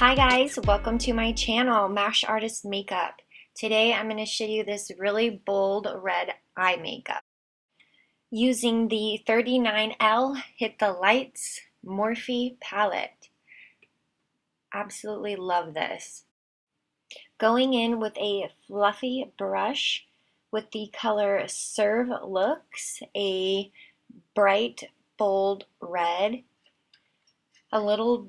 Hi guys, welcome to my channel, Mash Artist Makeup. Today I'm going to show you this really bold red eye makeup. Using the 39L Hit the Lights Morphe palette. Absolutely love this. Going in with a fluffy brush with the color Serve Looks, a bright bold red, a little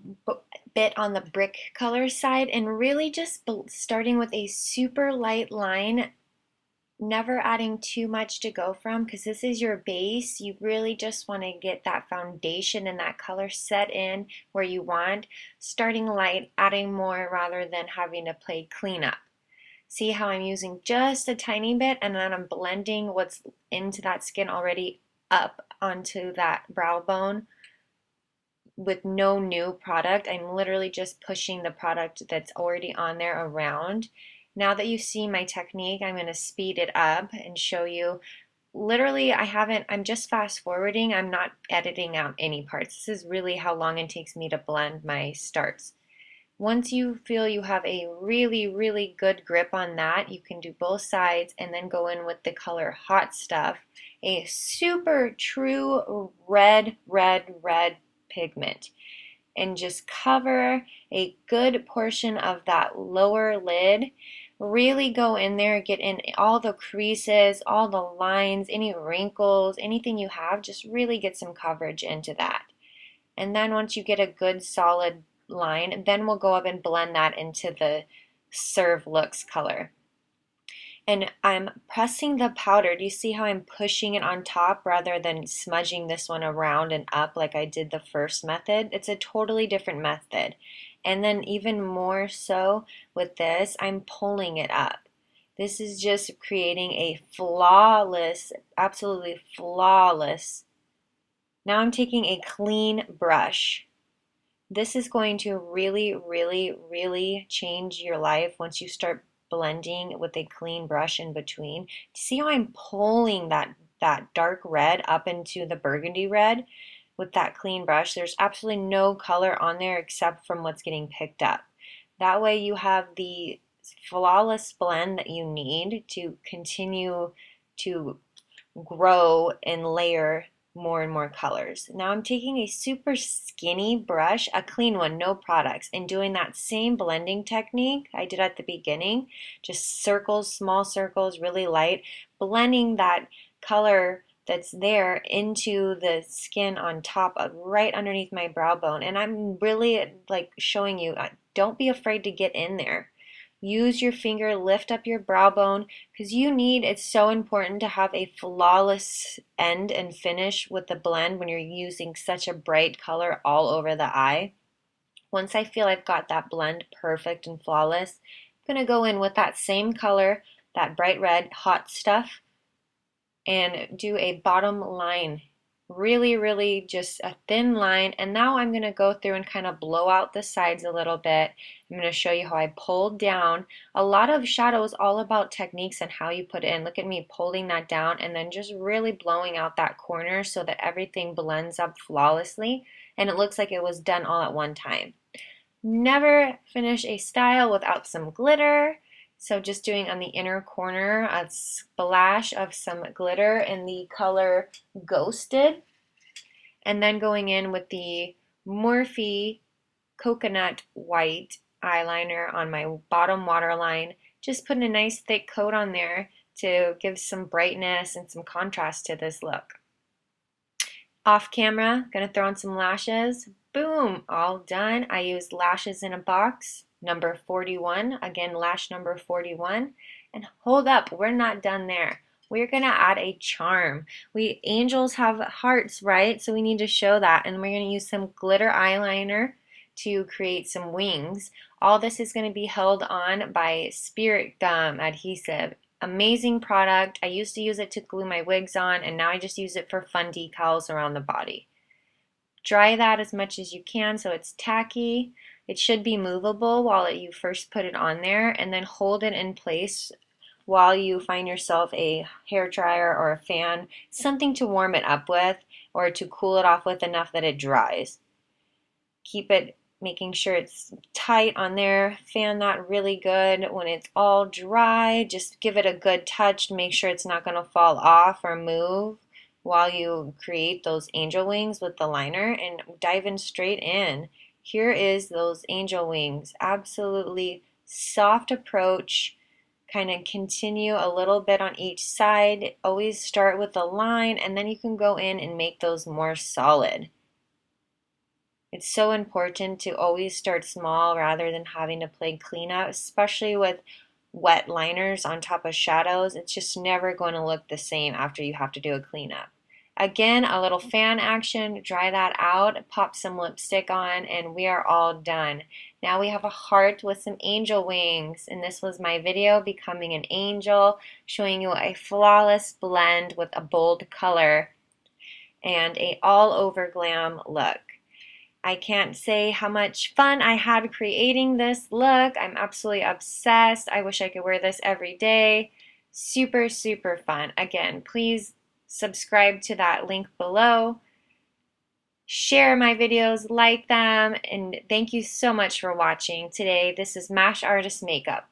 bit on the brick color side, and really just starting with a super light line, never adding too much to go from, because this is your base. You really just want to get that foundation and that color set in where you want, starting light, adding more rather than having to play cleanup. See how I'm using just a tiny bit and then I'm blending what's into that skin already up onto that brow bone with no new product. I'm literally just pushing the product that's already on there around. Now that you see my technique, I'm going to speed it up and show you. Literally, I'm just fast forwarding. I'm not editing out any parts. This is really how long it takes me to blend my starts. Once you feel you have a really, really good grip on that, you can do both sides and then go in with the color Hot Stuff, a super true red pigment, and just cover a good portion of that lower lid. Really go in there, get in all the creases, all the lines, any wrinkles, anything you have, just really get some coverage into that. And then once you get a good solid line, then we'll go up and blend that into the Serve Looks color. And I'm pressing the powder. Do you see how I'm pushing it on top rather than smudging this one around and up like I did the first method? It's a totally different method. And then even more so with this, I'm pulling it up. This is just creating a flawless, absolutely flawless. Now I'm taking a clean brush. This is going to really change your life once you start blending with a clean brush in between. See how I'm pulling that dark red up into the burgundy red with that clean brush? There's absolutely no color on there except from what's getting picked up. That way you have the flawless blend that you need to continue to grow and layer more and more colors. Now I'm taking a super skinny brush, a clean one, no products, and doing that same blending technique I did at the beginning, just circles, small circles, really light, blending that color that's there into the skin on top of right underneath my brow bone. And I'm really like showing you, don't be afraid to get in there. Use your finger, lift up your brow bone, because it's so important to have a flawless end and finish with the blend when you're using such a bright color all over the eye. Once I feel I've got that blend perfect and flawless, I'm going to go in with that same color, that bright red, Hot Stuff, and do a bottom line. Really just a thin line. And now I'm going to go through and kind of blow out the sides a little bit. I'm going to show you how I pulled down. A lot of shadow is all about techniques and how you put it in. Look at me pulling that down and then just really blowing out that corner so that everything blends up flawlessly and it looks like it was done all at one time. Never finish a style without some glitter. So just doing on the inner corner a splash of some glitter in the color Ghosted. And then going in with the Morphe Coconut White eyeliner on my bottom waterline. Just putting a nice thick coat on there to give some brightness and some contrast to this look. Off camera, gonna throw on some lashes. Boom, all done. I used Lashes in a Box, number 41. Again, lash number 41. And hold up, we're not done there. We're gonna add a charm. Angels have hearts, right? So we need to show that. And we're gonna use some glitter eyeliner to create some wings. All this is gonna be held on by Spirit Gum adhesive. Amazing product. I used to use it to glue my wigs on, and now I just use it for fun decals around the body. Dry that as much as you can so it's tacky. It should be movable while you first put it on there, and then hold it in place while you find yourself a hair dryer or a fan, something to warm it up with or to cool it off with enough that it dries. Keep it making sure it's tight on there. Fan that really good. When it's all dry, just give it a good touch. Make sure it's not going to fall off or move while you create those angel wings with the liner, and dive in straight in. Here is those angel wings. Absolutely soft approach. Kind of continue a little bit on each side. Always start with a line, and then you can go in and make those more solid. It's so important to always start small rather than having to play cleanup, especially with wet liners on top of shadows. It's just never going to look the same after you have to do a cleanup. Again, a little fan action, dry that out, pop some lipstick on, and we are all done. Now we have a heart with some angel wings, and this was my video, Becoming an Angel, showing you a flawless blend with a bold color and a all-over glam look. I can't say how much fun I had creating this look. I'm absolutely obsessed. I wish I could wear this every day. Super, super fun. Again, please subscribe to that link below. Share my videos, like them, and thank you so much for watching today. This is Mash Artist Makeup.